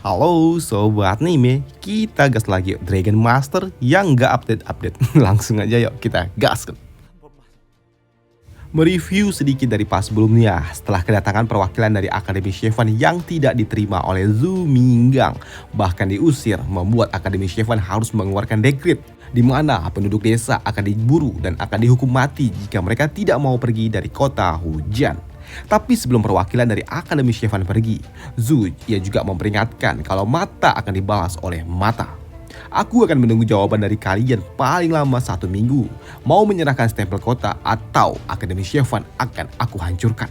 Halo sobat anime, kita gas lagi Dragon Master yang gak update-update. Langsung aja yuk kita gas. Mereview sedikit dari pas sebelumnya setelah kedatangan perwakilan dari Akademi Shyvana yang tidak diterima oleh Zhu Minggang, bahkan diusir, membuat Akademi Shyvana harus mengeluarkan dekret di mana penduduk desa akan diburu dan akan dihukum mati jika mereka tidak mau pergi dari kota hujan. Tapi sebelum perwakilan dari Akademi Shyvana pergi, Zhu ia juga memperingatkan kalau mata akan dibalas oleh mata. Aku akan menunggu jawaban dari kalian paling lama 1 minggu. Mau menyerahkan stempel kota atau Akademi Shyvana akan aku hancurkan.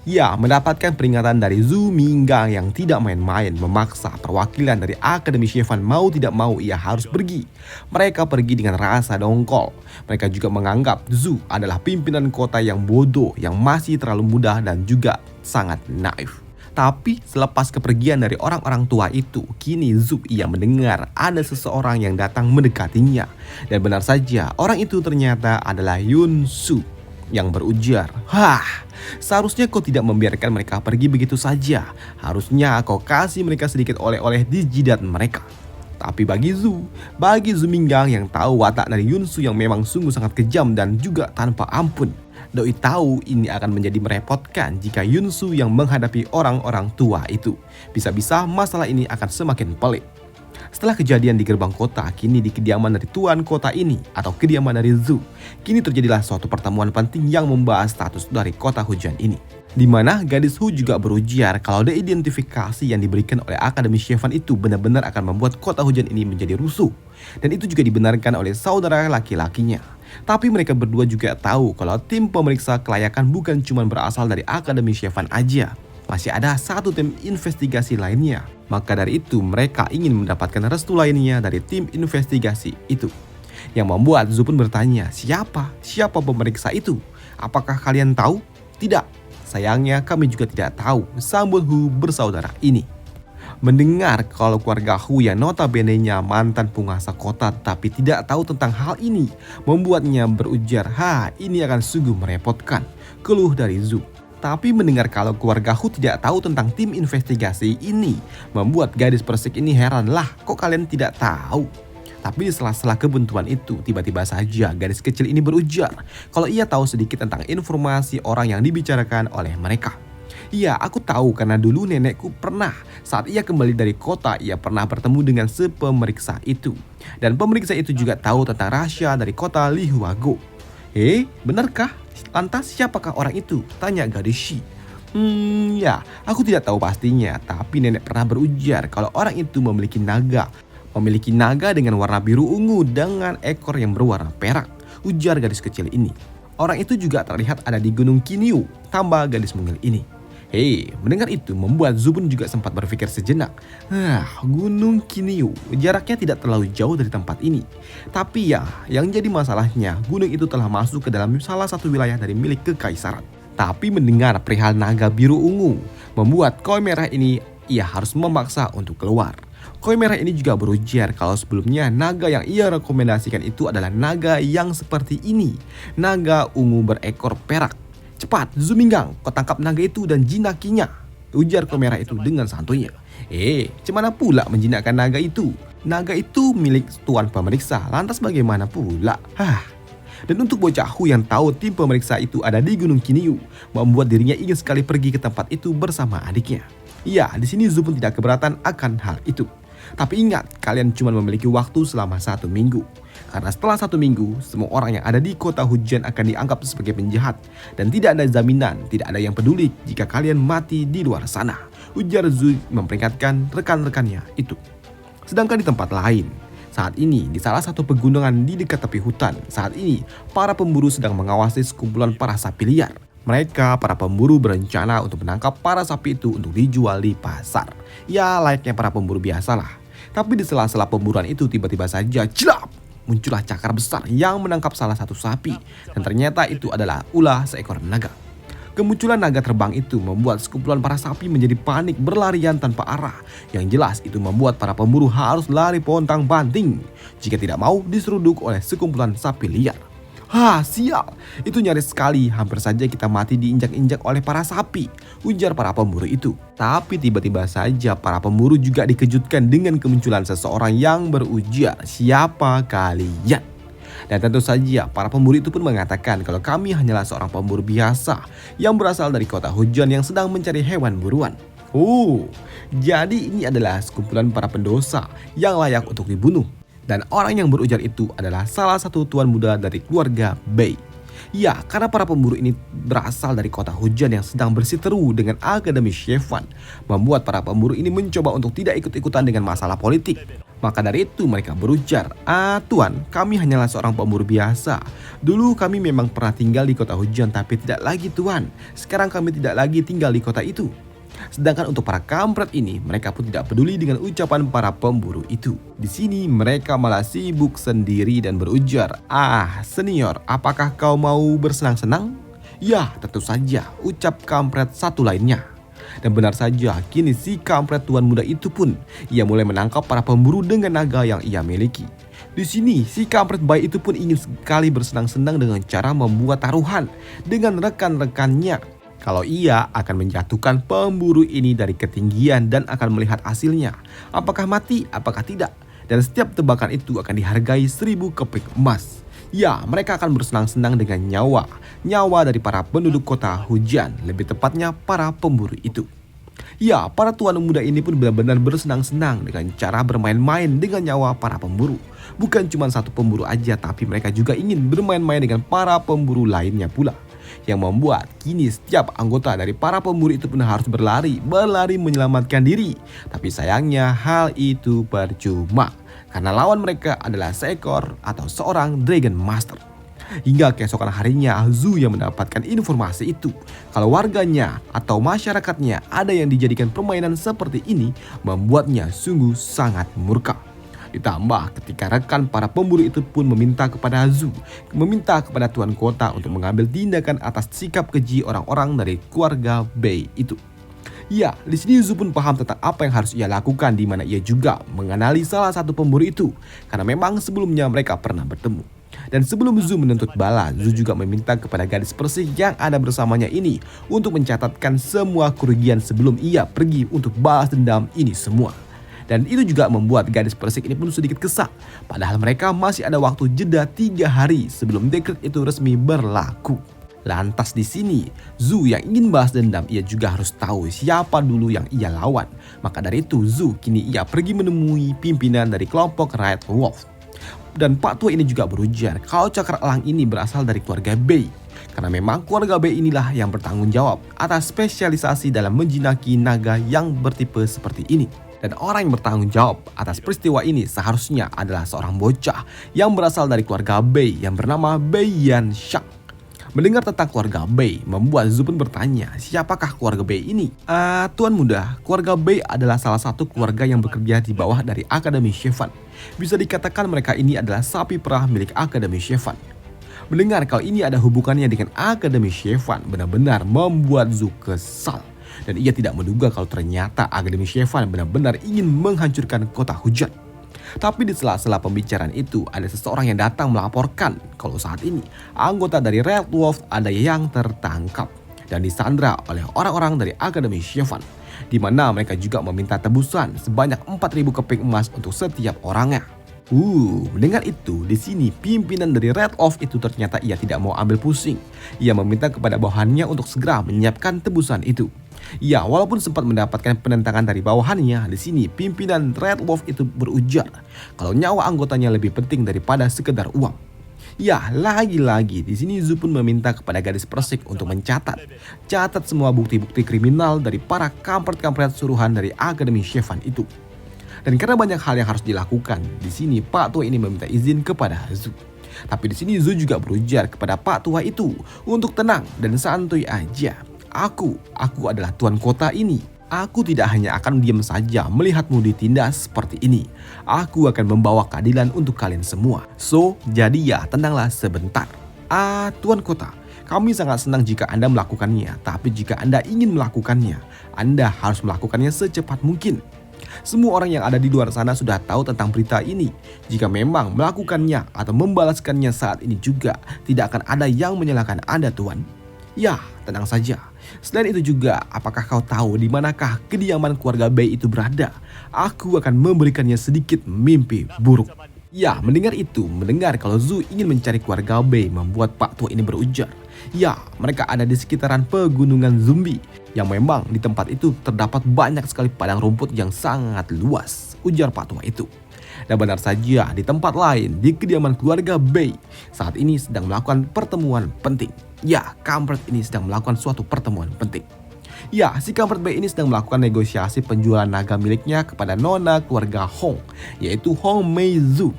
Ya, mendapatkan peringatan dari Zhu Minggang yang tidak main-main memaksa perwakilan dari Akademi Shyvana mau tidak mau ia harus pergi. Mereka pergi dengan rasa dongkol. Mereka juga menganggap Zhu adalah pimpinan kota yang bodoh, yang masih terlalu muda dan juga sangat naif. Tapi selepas kepergian dari orang-orang tua itu, kini Zhu ia mendengar ada seseorang yang datang mendekatinya. Dan benar saja, orang itu ternyata adalah Yun Su yang berujar, seharusnya kau tidak membiarkan mereka pergi begitu saja. Harusnya kau kasih mereka sedikit oleh-oleh di jidat mereka. Tapi bagi Zhu Minggang yang tahu watak dari Yun Su yang memang sungguh sangat kejam dan juga tanpa ampun, Doi tahu ini akan menjadi merepotkan jika Yun Su yang menghadapi orang-orang tua itu. Bisa-bisa masalah ini akan semakin pelik. Setelah kejadian di gerbang kota, kini di kediaman dari tuan kota ini atau kediaman dari Zhu, kini terjadilah suatu pertemuan penting yang membahas status dari kota hujan ini. Di mana gadis Hu juga berujar kalau identifikasi yang diberikan oleh Akademi Shyvana itu benar-benar akan membuat kota hujan ini menjadi rusuh. Dan itu juga dibenarkan oleh saudara laki-lakinya. Tapi mereka berdua juga tahu kalau tim pemeriksa kelayakan bukan cuma berasal dari Akademi Shyvana aja. Masih ada satu tim investigasi lainnya. Maka dari itu mereka ingin mendapatkan restu lainnya dari tim investigasi itu. Yang membuat Zhu pun bertanya, siapa pemeriksa itu? Apakah kalian tahu? Tidak. Sayangnya kami juga tidak tahu, sambut Hu bersaudara ini. Mendengar kalau keluarga Hu yang notabene-nya mantan penguasa kota tapi tidak tahu tentang hal ini, membuatnya berujar, ini akan sungguh merepotkan, keluh dari Zhu. Tapi mendengar kalau keluarga Hu tidak tahu tentang tim investigasi ini, membuat gadis Persik ini heran, kok kalian tidak tahu? Tapi di sela-sela kebuntuan itu, tiba-tiba saja gadis kecil ini berujar kalau ia tahu sedikit tentang informasi orang yang dibicarakan oleh mereka. Iya, aku tahu karena dulu nenekku pernah, saat ia kembali dari kota, ia pernah bertemu dengan pemeriksa itu. Dan pemeriksa itu juga tahu tentang rahasia dari kota Lihuago. Benarkah? Lantas siapakah orang itu? Tanya gadis Shi. Ya, aku tidak tahu pastinya, tapi nenek pernah berujar kalau orang itu memiliki naga. Memiliki naga dengan warna biru ungu dengan ekor yang berwarna perak, ujar gadis kecil ini. Orang itu juga terlihat ada di Gunung Kinyu, tambah gadis mungil ini. Mendengar itu membuat Zhu pun juga sempat berpikir sejenak. Gunung Kinyu, jaraknya tidak terlalu jauh dari tempat ini. Tapi ya, yang jadi masalahnya, gunung itu telah masuk ke dalam salah satu wilayah dari milik kekaisaran. Tapi mendengar perihal naga biru ungu, membuat koi merah ini ia harus memaksa untuk keluar. Koi merah ini juga berujar kalau sebelumnya naga yang ia rekomendasikan itu adalah naga yang seperti ini. Naga ungu berekor perak. Cepat, Zhu Minggang, kau tangkap naga itu dan jinakinya, ujar koi merah itu dengan santuinya. Cemana pula menjinakkan naga itu? Naga itu milik tuan pemeriksa, lantas bagaimana pula? Dan untuk bocah Hu yang tahu tim pemeriksa itu ada di Gunung Kinyu, membuat dirinya ingin sekali pergi ke tempat itu bersama adiknya. Iya, di sini Zhu pun tidak keberatan akan hal itu. Tapi ingat, kalian cuma memiliki waktu selama 1 minggu. Karena setelah 1 minggu, semua orang yang ada di kota hujan akan dianggap sebagai penjahat. Dan tidak ada jaminan, tidak ada yang peduli jika kalian mati di luar sana, ujar Zhu memperingatkan rekan-rekannya itu. Sedangkan di tempat lain, saat ini di salah satu pegunungan di dekat tepi hutan, saat ini para pemburu sedang mengawasi sekumpulan para sapi liar. Mereka, para pemburu berencana untuk menangkap para sapi itu untuk dijual di pasar. Ya, layaknya para pemburu biasalah. Tapi di sela-sela pemburuan itu tiba-tiba saja muncullah cakar besar yang menangkap salah satu sapi. Dan ternyata itu adalah ulah seekor naga. Kemunculan naga terbang itu membuat sekumpulan para sapi menjadi panik berlarian tanpa arah. Yang jelas itu membuat para pemburu harus lari pontang-panting jika tidak mau diseruduk oleh sekumpulan sapi liar. "Hah, sial, itu nyaris sekali, hampir saja kita mati diinjak-injak oleh para sapi," ujar para pemburu itu. Tapi tiba-tiba saja para pemburu juga dikejutkan dengan kemunculan seseorang yang berujar, "Siapa kalian?" Dan tentu saja para pemburu itu pun mengatakan kalau kami hanyalah seorang pemburu biasa yang berasal dari kota hujan yang sedang mencari hewan buruan. Oh, jadi ini adalah sekumpulan para pendosa yang layak untuk dibunuh. Dan orang yang berujar itu adalah salah satu tuan muda dari keluarga Bay. Ya, karena para pemburu ini berasal dari kota hujan yang sedang bersiteru dengan Akademi Shyvan, membuat para pemburu ini mencoba untuk tidak ikut-ikutan dengan masalah politik. Maka dari itu mereka berujar, Tuan, kami hanyalah seorang pemburu biasa. Dulu kami memang pernah tinggal di kota hujan tapi tidak lagi Tuan. Sekarang kami tidak lagi tinggal di kota itu." Sedangkan untuk para kampret ini, mereka pun tidak peduli dengan ucapan para pemburu itu. Di sini mereka malah sibuk sendiri dan berujar, Senior, apakah kau mau bersenang-senang?" "Ya, tentu saja," ucap kampret satu lainnya. Dan benar saja, kini si kampret tuan muda itu pun, ia mulai menangkap para pemburu dengan naga yang ia miliki. Di sini, si kampret bayi itu pun ingin sekali bersenang-senang dengan cara membuat taruhan dengan rekan-rekannya. Kalau ia akan menjatuhkan pemburu ini dari ketinggian dan akan melihat hasilnya. Apakah mati, apakah tidak. Dan setiap tebakan itu akan dihargai 1000 keping emas. Ya, mereka akan bersenang-senang dengan nyawa dari para penduduk kota hujan, lebih tepatnya para pemburu itu. Ya, para tuan muda ini pun benar-benar bersenang-senang dengan cara bermain-main dengan nyawa para pemburu. Bukan cuma satu pemburu aja, tapi mereka juga ingin bermain-main dengan para pemburu lainnya pula. Yang membuat kini setiap anggota dari para pemburu itu pun harus berlari menyelamatkan diri. Tapi sayangnya hal itu percuma, karena lawan mereka adalah seekor atau seorang Dragon Master. Hingga keesokan harinya Zhu yang mendapatkan informasi itu kalau warganya atau masyarakatnya ada yang dijadikan permainan seperti ini, membuatnya sungguh sangat murka. Ditambah ketika rekan para pemburu itu pun meminta kepada tuan kota untuk mengambil tindakan atas sikap keji orang-orang dari keluarga Bay itu. Ya, di sini Zhu pun paham tentang apa yang harus ia lakukan, di mana ia juga mengenali salah satu pemburu itu karena memang sebelumnya mereka pernah bertemu. Dan sebelum Zhu menuntut bala, Zhu juga meminta kepada gadis Persik yang ada bersamanya ini untuk mencatatkan semua kerugian sebelum ia pergi untuk balas dendam ini semua. Dan itu juga membuat gadis Persik ini pun sedikit kesal. Padahal mereka masih ada waktu jeda 3 hari sebelum dekret itu resmi berlaku. Lantas di sini, Zhu yang ingin balas dendam, ia juga harus tahu siapa dulu yang ia lawan. Maka dari itu Zhu kini ia pergi menemui pimpinan dari kelompok Red Wolf. Dan Pak Tua ini juga berujar kalau cakar elang ini berasal dari keluarga Bay. Karena memang keluarga Bay inilah yang bertanggung jawab atas spesialisasi dalam menjinaki naga yang bertipe seperti ini. Dan orang yang bertanggung jawab atas peristiwa ini seharusnya adalah seorang bocah yang berasal dari keluarga Bay yang bernama Bai Yanshang. Mendengar tentang keluarga Bay, membuat Zhu pun bertanya, siapakah keluarga Bay ini? Tuan muda, keluarga Bay adalah salah satu keluarga yang bekerja di bawah dari Akademi Shyvan. Bisa dikatakan mereka ini adalah sapi perah milik Akademi Shyvan. Mendengar kalau ini ada hubungannya dengan Akademi Shyvan benar-benar membuat Zhu kesal. Dan ia tidak menduga kalau ternyata Akademi Shyvan benar-benar ingin menghancurkan kota hujan. Tapi di sela-sela pembicaraan itu ada seseorang yang datang melaporkan kalau saat ini anggota dari Red Wolf ada yang tertangkap dan disandra oleh orang-orang dari Akademi Shyvan, di mana mereka juga meminta tebusan sebanyak 4.000 keping emas untuk setiap orangnya. Mendengar itu, di sini pimpinan dari Red Wolf itu ternyata ia tidak mau ambil pusing. Ia meminta kepada bawahannya untuk segera menyiapkan tebusan itu. Ya, walaupun sempat mendapatkan penentangan dari bawahannya, di sini pimpinan Red Wolf itu berujar kalau nyawa anggotanya lebih penting daripada sekedar uang. Ya, lagi-lagi di sini Zhu pun meminta kepada gadis Persik untuk mencatat semua bukti-bukti kriminal dari para kampret-kampret suruhan dari Akademi Shyvan itu. Dan karena banyak hal yang harus dilakukan, di sini Pak Tua ini meminta izin kepada Zhu. Tapi di sini Zhu juga berujar kepada Pak Tua itu untuk tenang dan santuy aja. Aku adalah tuan kota ini. Aku tidak hanya akan diam saja melihatmu ditindas seperti ini. Aku akan membawa keadilan untuk kalian semua. So, jadi ya tenanglah sebentar. Tuan kota, kami sangat senang jika Anda melakukannya. Tapi jika Anda ingin melakukannya, Anda harus melakukannya secepat mungkin. Semua orang yang ada di luar sana sudah tahu tentang berita ini. Jika memang melakukannya atau membalaskannya saat ini juga, tidak akan ada yang menyalahkan Anda, Tuan. Ya, tenang saja. Selain itu juga, apakah kau tahu di manakah kediaman keluarga Bei itu berada? Aku akan memberikannya sedikit mimpi buruk. Ya, mendengar kalau Zhu ingin mencari keluarga Bei membuat Pak Tua ini berujar. Ya, mereka ada di sekitaran pegunungan zombie, yang memang di tempat itu terdapat banyak sekali padang rumput yang sangat luas, ujar Pak Tua itu. Dan benar saja, di tempat lain, di kediaman keluarga Bei, saat ini sedang melakukan pertemuan penting. Ya, kampret ini sedang melakukan suatu pertemuan penting. Ya, si kampret Bei ini sedang melakukan negosiasi penjualan naga miliknya kepada nona keluarga Hong, yaitu Hong Meizu.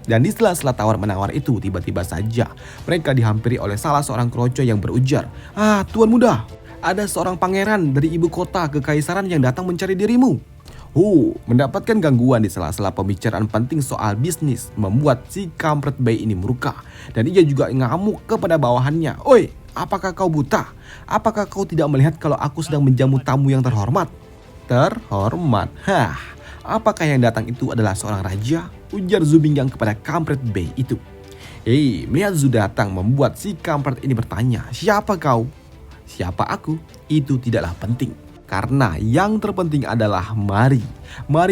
Dan di sela-sela tawar-menawar itu, tiba-tiba saja mereka dihampiri oleh salah seorang kroco yang berujar, Tuan muda, ada seorang pangeran dari ibu kota kekaisaran yang datang mencari dirimu. Mendapatkan gangguan di sela-sela pembicaraan penting soal bisnis membuat si kampret Bei ini murka. Dan ia juga ngamuk kepada bawahannya. Oi, apakah kau buta? Apakah kau tidak melihat kalau aku sedang menjamu tamu yang terhormat? Terhormat? Apakah yang datang itu adalah seorang raja? Ujar Zhu Binggang kepada kampret Bei itu. Melihat Zhu datang membuat si kampret ini bertanya, siapa kau? Siapa aku? Itu tidaklah penting. Karena yang terpenting adalah mari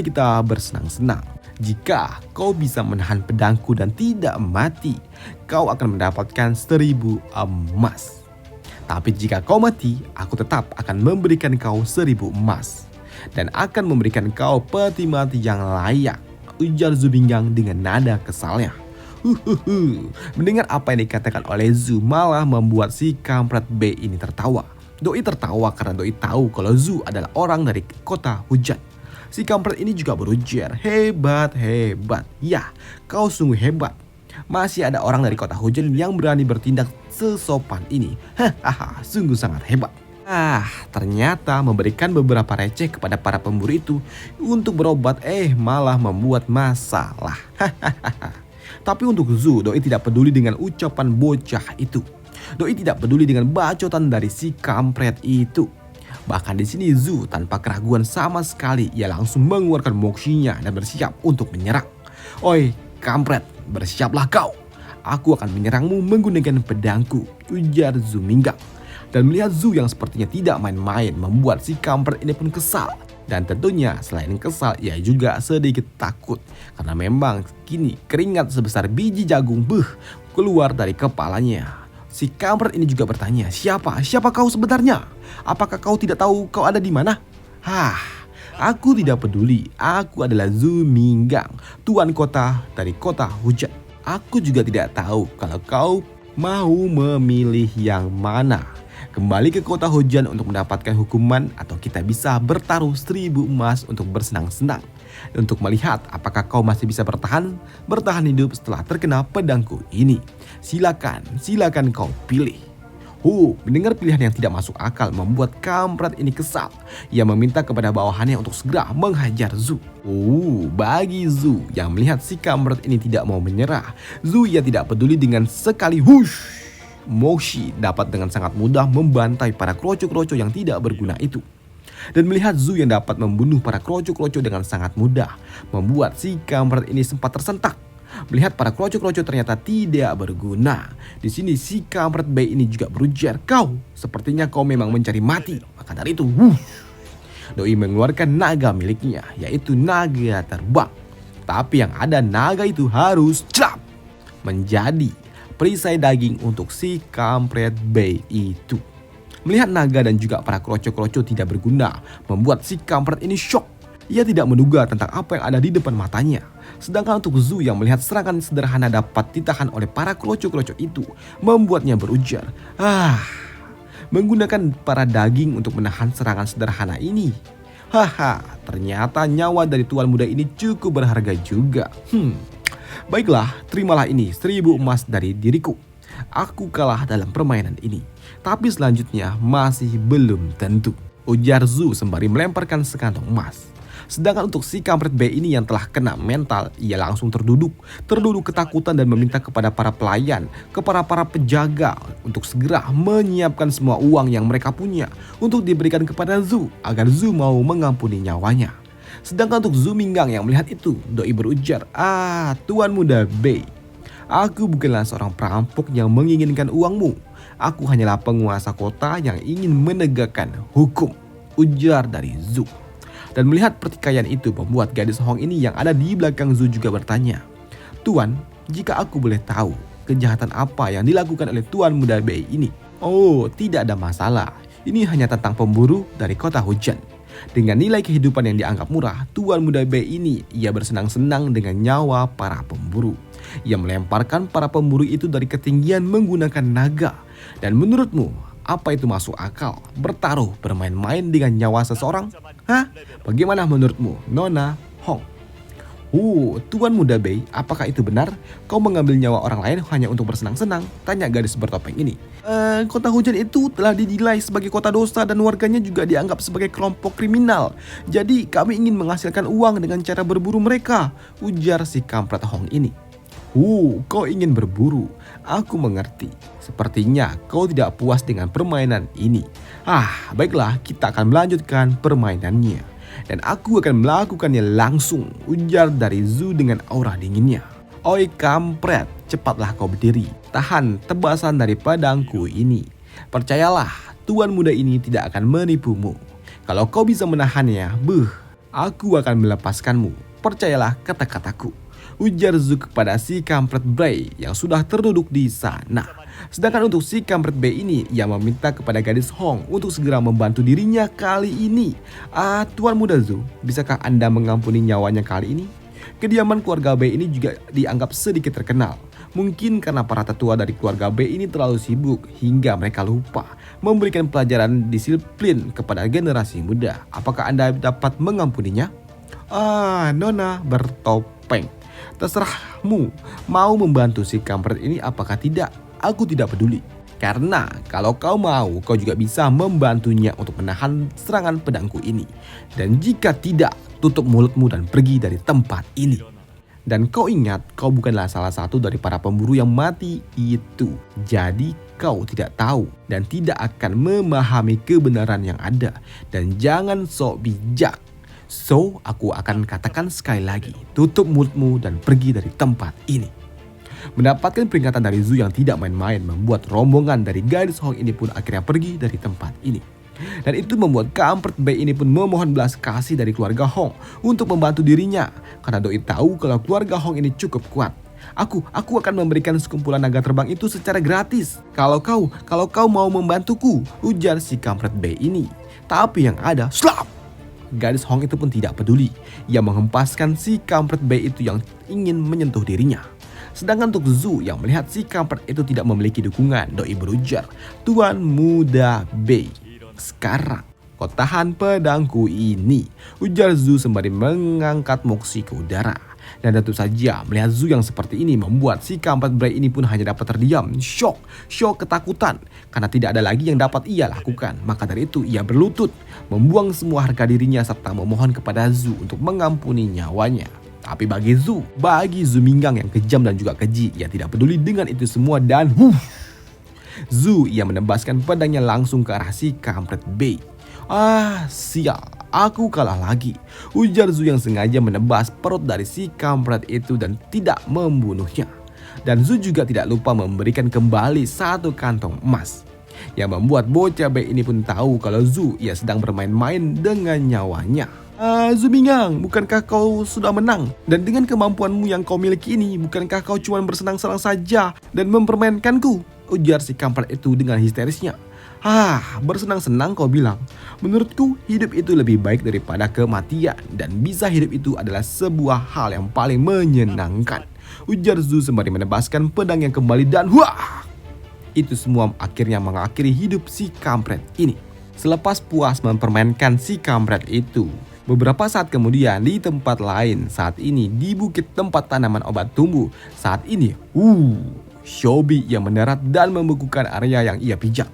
kita bersenang-senang. Jika kau bisa menahan pedangku dan tidak mati, kau akan mendapatkan 1000 emas. Tapi jika kau mati, aku tetap akan memberikan kau 1000 emas. Dan akan memberikan kau peti mati yang layak, ujar Zhu Binggang dengan nada kesalnya. Mendengar apa yang dikatakan oleh Zhu malah membuat si kampret Bei ini tertawa. Doi tertawa karena Doi tahu kalau Zhu adalah orang dari kota hujan. Si kampret ini juga berujar, hebat. Ya, kau sungguh hebat. Masih ada orang dari kota hujan yang berani bertindak sesopan ini. Sungguh sangat hebat. Ternyata memberikan beberapa receh kepada para pemburu itu untuk berobat malah membuat masalah. Tapi untuk Zhu, Doi tidak peduli dengan ucapan bocah itu. Doi tidak peduli dengan bacotan dari si kampret itu. Bahkan di sini Zhu tanpa keraguan sama sekali, ia langsung mengeluarkan moxinya dan bersiap untuk menyerang. Oi, kampret, bersiaplah kau. Aku akan menyerangmu menggunakan pedangku, ujar Zhu Minggang. Dan melihat Zhu yang sepertinya tidak main-main membuat si kampret ini pun kesal. Dan tentunya selain kesal, ia juga sedikit takut. Karena memang kini keringat sebesar biji jagung keluar dari kepalanya. Si kampret ini juga bertanya, siapa kau sebenarnya? Apakah kau tidak tahu kau ada di mana? Aku tidak peduli. Aku adalah Zhu Minggang, tuan kota dari kota hujan. Aku juga tidak tahu kalau kau mau memilih yang mana. Kembali ke kota hujan untuk mendapatkan hukuman, atau kita bisa bertaruh 1000 emas untuk bersenang-senang. Untuk melihat apakah kau masih bisa bertahan hidup setelah terkena pedangku ini. Silakan kau pilih. Mendengar pilihan yang tidak masuk akal membuat kampret ini kesal. Ia meminta kepada bawahannya untuk segera menghajar Zhu. Bagi Zhu yang melihat si kampret ini tidak mau menyerah, Zhu ia tidak peduli dengan sekali Moxi dapat dengan sangat mudah membantai para kroco-kroco yang tidak berguna itu. Dan melihat Zhu yang dapat membunuh para kroco-kroco dengan sangat mudah, membuat si kampret ini sempat tersentak. Melihat para kroco-kroco ternyata tidak berguna. Di sini si kampret Bei ini juga berujar, sepertinya kau memang mencari mati. Maka dari itu, Doi mengeluarkan naga miliknya, yaitu naga terbang. Tapi yang ada naga itu harus menjadi perisai daging untuk si kampret Bei itu. Melihat naga dan juga para kroco-kroco tidak berguna, membuat si kampret ini shock. Ia tidak menduga tentang apa yang ada di depan matanya. Sedangkan untuk Zhu yang melihat serangan sederhana dapat ditahan oleh para kroco-kroco itu, membuatnya berujar, menggunakan para daging untuk menahan serangan sederhana ini. Ternyata nyawa dari tuan muda ini cukup berharga juga. Baiklah, terimalah ini 1000 emas dari diriku. Aku kalah dalam permainan ini, tapi selanjutnya masih belum tentu, ujar Zhu sembari melemparkan sekantong emas. Sedangkan untuk si kampret Bei ini yang telah kena mental, ia langsung terduduk ketakutan dan meminta kepada para pelayan, kepada para penjaga untuk segera menyiapkan semua uang yang mereka punya untuk diberikan kepada Zhu agar Zhu mau mengampuni nyawanya. Sedangkan untuk Zhu Minggang yang melihat itu, doi berujar, Tuan Muda Bei, aku bukanlah seorang perampok yang menginginkan uangmu. Aku hanyalah penguasa kota yang ingin menegakkan hukum, ujar dari Zhu. Dan melihat pertikaian itu membuat gadis Hong ini yang ada di belakang Zhu juga bertanya, Tuan, jika aku boleh tahu, kejahatan apa yang dilakukan oleh Tuan Muda Bei ini? Oh, tidak ada masalah. Ini hanya tentang pemburu dari kota hujan. Dengan nilai kehidupan yang dianggap murah, Tuan Muda Bei ini ia bersenang-senang dengan nyawa para pemburu. Ia melemparkan para pemburu itu dari ketinggian menggunakan naga. Dan menurutmu, apa itu masuk akal? Bertaruh bermain-main dengan nyawa seseorang? Hah? Bagaimana menurutmu, Nona Hong? Tuan Muda Bei, apakah itu benar? Kau mengambil nyawa orang lain hanya untuk bersenang-senang? Tanya gadis bertopeng ini. Kota hujan itu telah dinilai sebagai kota dosa dan warganya juga dianggap sebagai kelompok kriminal. Jadi kami ingin menghasilkan uang dengan cara berburu mereka, ujar si kampret Hong ini. Kau ingin berburu? Aku mengerti. Sepertinya kau tidak puas dengan permainan ini. Baiklah, kita akan melanjutkan permainannya. Dan aku akan melakukannya langsung, ujar dari Zhu dengan aura dinginnya. Oi kampret, cepatlah kau berdiri. Tahan tebasan dari pedangku ini. Percayalah, tuan muda ini tidak akan menipumu. Kalau kau bisa menahannya, aku akan melepaskanmu. Percayalah kata-kataku, ujar Zhu kepada si kampret Bei yang sudah terduduk di sana. Sedangkan untuk si kampret Bei ini, ia meminta kepada gadis Hong untuk segera membantu dirinya kali ini. Tuan muda Zhu, bisakah Anda mengampuni nyawanya kali ini? Kediaman keluarga Bei ini juga dianggap sedikit terkenal. Mungkin karena para tetua dari keluarga Bei ini terlalu sibuk hingga mereka lupa memberikan pelajaran disiplin kepada generasi muda. Apakah Anda dapat mengampuninya? Nona bertopeng, terserahmu mau membantu si kampret ini apakah tidak. Aku tidak peduli. Karena kalau kau mau, kau juga bisa membantunya untuk menahan serangan pedangku ini. Dan jika tidak, tutup mulutmu dan pergi dari tempat ini. Dan kau ingat, kau bukanlah salah satu dari para pemburu yang mati itu. Jadi kau tidak tahu dan tidak akan memahami kebenaran yang ada. Dan jangan sok bijak. So, aku akan katakan sekali lagi, tutup mulutmu dan pergi dari tempat ini. Mendapatkan peringatan dari Zhu yang tidak main-main membuat rombongan dari gadis Hong ini pun akhirnya pergi dari tempat ini. Dan itu membuat kampret Bei ini pun memohon belas kasih dari keluarga Hong untuk membantu dirinya. Karena doi tahu kalau keluarga Hong ini cukup kuat. Aku akan memberikan sekumpulan naga terbang itu secara gratis. Kalau kau mau membantuku, ujar si kampret Bei ini. Tapi yang ada, slap! Gadis Hong itu pun tidak peduli. Ia menghempaskan si kampret Bei itu yang ingin menyentuh dirinya. Sedangkan untuk Zhu yang melihat si kampret itu tidak memiliki dukungan, doi berujar, Tuan Muda Bei, sekarang kau tahan pedangku ini, ujar Zhu sembari mengangkat moksi ke udara. Dan tentu saja melihat Zhu yang seperti ini membuat si kampret Bei ini pun hanya dapat terdiam, syok ketakutan, karena tidak ada lagi yang dapat ia lakukan. Maka dari itu ia berlutut, membuang semua harga dirinya serta memohon kepada Zhu untuk mengampuni nyawanya. Tapi bagi Zhu Minggang yang kejam dan juga keji, ia tidak peduli dengan itu semua dan Zhu ia menembaskan pedangnya langsung ke arah si kampret Bei. Sial, aku kalah lagi, ujar Zhu yang sengaja menebas perut dari si kampret itu dan tidak membunuhnya. Dan Zhu juga tidak lupa memberikan kembali satu kantong emas. Yang membuat bocah Bei ini pun tahu kalau Zhu ia sedang bermain-main dengan nyawanya. Zhu Minggang, bukankah kau sudah menang? Dan dengan kemampuanmu yang kau miliki ini, bukankah kau cuma bersenang-senang saja dan mempermainkanku? Ujar si kampret itu dengan histerisnya. Bersenang-senang kau bilang. Menurutku hidup itu lebih baik daripada kematian. Dan bisa hidup itu adalah sebuah hal yang paling menyenangkan, ujar Zhu sembari menebaskan pedang yang kembali dan itu semua akhirnya mengakhiri hidup si kampret ini. Selepas puas mempermainkan si kampret itu, beberapa saat kemudian di tempat lain, saat ini di bukit tempat tanaman obat tumbuh, saat ini Shobi yang mendarat dan membekukan area yang ia pijak.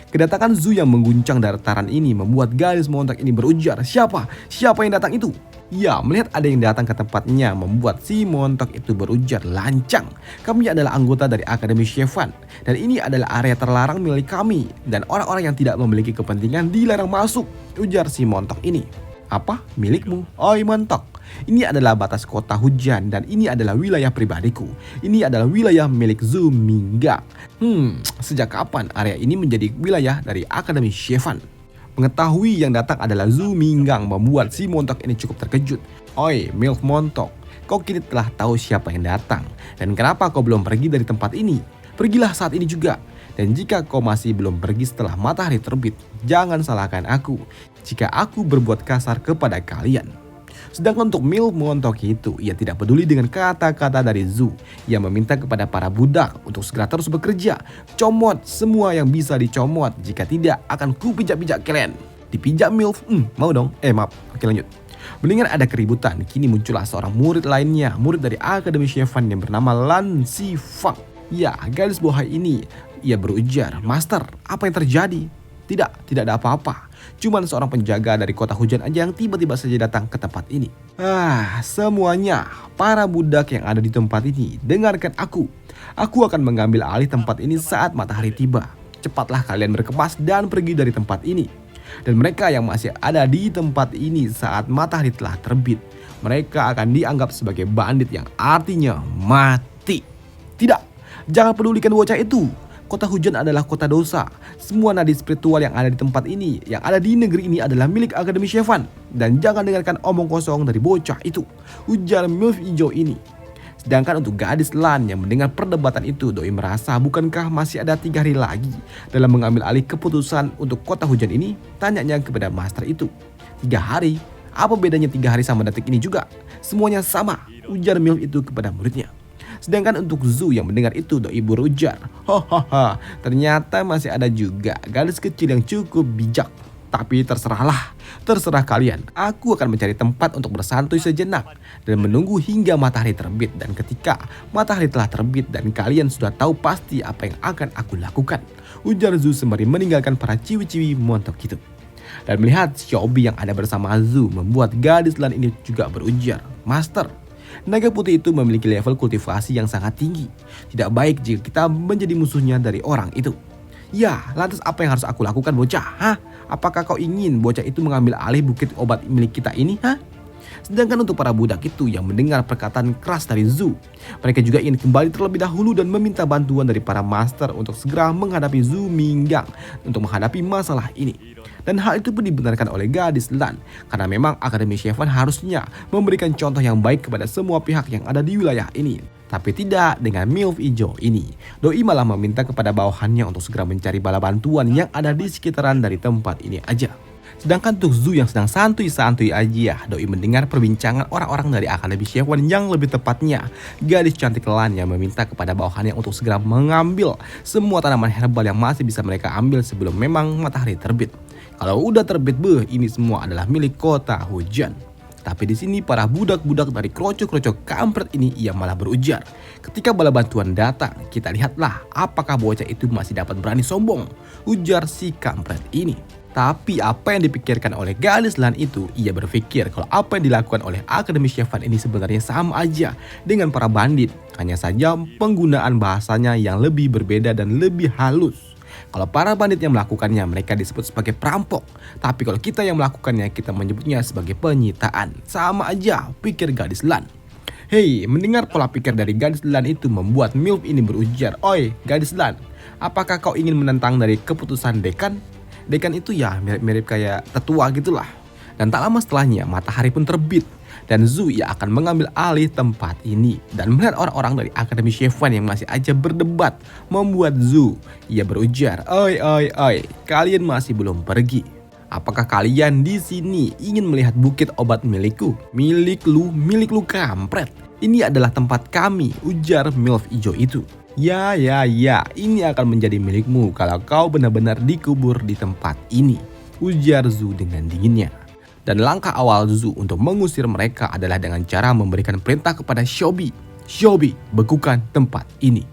Kedatangan Zhu yang mengguncang dataran ini membuat gadis montak ini berujar, Siapa yang datang itu? Ya, melihat ada yang datang ke tempatnya membuat si montok itu berujar, lancang. Kami adalah anggota dari Akademi Shyefan dan ini adalah area terlarang milik kami dan orang-orang yang tidak memiliki kepentingan dilarang masuk, ujar si montok ini. Apa? Milikmu? Oi mentok. Ini adalah batas kota hujan dan ini adalah wilayah pribadiku. Ini adalah wilayah milik Zhu Minggang. Sejak kapan area ini menjadi wilayah dari Akademi Shyefan? Mengetahui yang datang adalah Zhu Minggang membuat si montok ini cukup terkejut. Oi, Milf Montok, kau kini telah tahu siapa yang datang. Dan kenapa kau belum pergi dari tempat ini? Pergilah saat ini juga. Dan jika kau masih belum pergi setelah matahari terbit, jangan salahkan aku jika aku berbuat kasar kepada kalian. Sedangkan untuk Milf Montok itu, ia tidak peduli dengan kata-kata dari Zhu. Ia meminta kepada para budak untuk segera terus bekerja. Comot semua yang bisa dicomot, jika tidak akan kupijak-pijak kalian. Dipijak Milf? Mau dong? Maaf, oke lanjut. Mendengar ada keributan, kini muncullah seorang murid lainnya, murid dari Akademi Shyefan yang bernama Lan Xifang. Ya, gadis bohai ini, ia berujar, "Master, apa yang terjadi?" Tidak ada apa-apa. Cuman seorang penjaga dari kota hujan aja yang tiba-tiba saja datang ke tempat ini. Semuanya, para budak yang ada di tempat ini, dengarkan aku. Aku akan mengambil alih tempat ini saat matahari tiba. Cepatlah kalian berkemas dan pergi dari tempat ini. Dan mereka yang masih ada di tempat ini saat matahari telah terbit, mereka akan dianggap sebagai bandit yang artinya mati. Tidak, jangan pedulikan bocah itu. Kota hujan adalah kota dosa. Semua nadi spiritual yang ada di tempat ini, yang ada di negeri ini adalah milik Akademi Shyefan. Dan jangan dengarkan omong kosong dari bocah itu, ujar Milf hijau ini. Sedangkan untuk gadis Lan yang mendengar perdebatan itu, doi merasa bukankah masih ada 3 hari lagi dalam mengambil alih keputusan untuk kota hujan ini? Tanyanya kepada master itu. 3 hari? Apa bedanya 3 hari sama detik ini juga? Semuanya sama, ujar Milf itu kepada muridnya. Sedangkan untuk Zhu yang mendengar itu, doi berujar, "Hahaha, ternyata masih ada juga gadis kecil yang cukup bijak. Tapi terserah kalian. Aku akan mencari tempat untuk bersantai sejenak dan menunggu hingga matahari terbit. Dan ketika matahari telah terbit dan kalian sudah tahu pasti apa yang akan aku lakukan," ujar Zhu sembari meninggalkan para ciwi-ciwi montok itu. Dan melihat Xiaobi yang ada bersama Zhu membuat gadis Lan ini juga berujar, "Master, naga putih itu memiliki level kultivasi yang sangat tinggi. Tidak baik jika kita menjadi musuhnya dari orang itu." "Ya, lantas apa yang harus aku lakukan, bocah? Apakah kau ingin bocah itu mengambil alih bukit obat milik kita ini? Sedangkan untuk para budak itu yang mendengar perkataan keras dari Zhu, mereka juga ingin kembali terlebih dahulu dan meminta bantuan dari para master untuk segera menghadapi Zhu Minggang untuk menghadapi masalah ini. Dan hal itu pun dibenarkan oleh gadis Lan, karena memang Akademi Shyefan harusnya memberikan contoh yang baik kepada semua pihak yang ada di wilayah ini. Tapi tidak dengan Milf hijau ini. Doi malah meminta kepada bawahannya untuk segera mencari bala bantuan yang ada di sekitaran dari tempat ini aja. Sedangkan untuk Zhu yang sedang santuy-santuy aja, doi mendengar perbincangan orang-orang dari Akademi Shyefan, yang lebih tepatnya gadis cantik Lan yang meminta kepada bawahannya untuk segera mengambil semua tanaman herbal yang masih bisa mereka ambil sebelum memang matahari terbit. Kalau udah terbit, ini semua adalah milik kota hujan. Tapi di sini para budak-budak dari kroco-kroco kampret ini ia malah berujar, "Ketika bala bantuan datang, kita lihatlah apakah bocah itu masih dapat berani sombong," ujar si kampret ini. Tapi apa yang dipikirkan oleh gadis Lan itu, ia berpikir kalau apa yang dilakukan oleh Akademi Shyefan ini sebenarnya sama aja dengan para bandit. Hanya saja penggunaan bahasanya yang lebih berbeda dan lebih halus. Kalau para bandit yang melakukannya mereka disebut sebagai perampok. Tapi kalau kita yang melakukannya kita menyebutnya sebagai penyitaan. Sama aja, pikir gadis Lan. Hei, mendengar pola pikir dari gadis Lan itu membuat Milf ini berujar, "Oi, gadis Lan, apakah kau ingin menentang dari keputusan dekan?" Dekan itu ya mirip-mirip kayak tetua gitulah. Dan tak lama setelahnya matahari pun terbit. Dan Zhu ia akan mengambil alih tempat ini. Dan melihat orang-orang dari Akademi Shyefan yang masih aja berdebat membuat Zhu ia berujar, oi, kalian masih belum pergi. Apakah kalian di sini ingin melihat bukit obat milikku? Milik lu kampret. Ini adalah tempat kami, ujar Milf hijau itu. Ya, ini akan menjadi milikmu kalau kau benar-benar dikubur di tempat ini, ujar Zhu dengan dinginnya. Dan langkah awal Zhu untuk mengusir mereka adalah dengan cara memberikan perintah kepada Xiaobi. "Xiaobi, bekukan tempat ini."